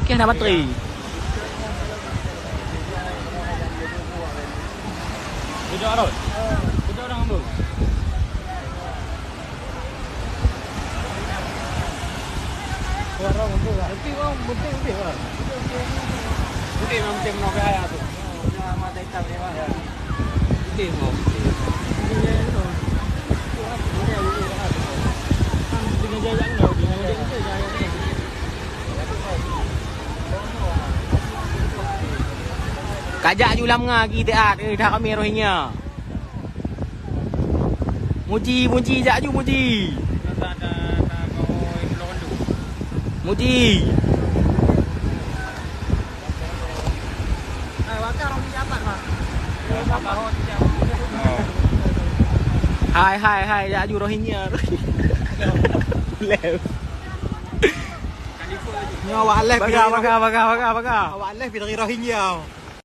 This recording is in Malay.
Kian dah bateri. Duduk Arut. Duduk orang ambil. Orang ambil lah. Tapi orang betul lah. Betul memang betul menok ayah tu. Nak mata hitam ni lah. Betul mau. Dengan jayang ni, dengan jayang tu jayang ni. Kajak ju lam nga kita at dah kami rohingya. Muji jak ju muji. Muji. Hai jak ju rohingya. Lew. Ni awak live. Baga. Awak live dari rohingya.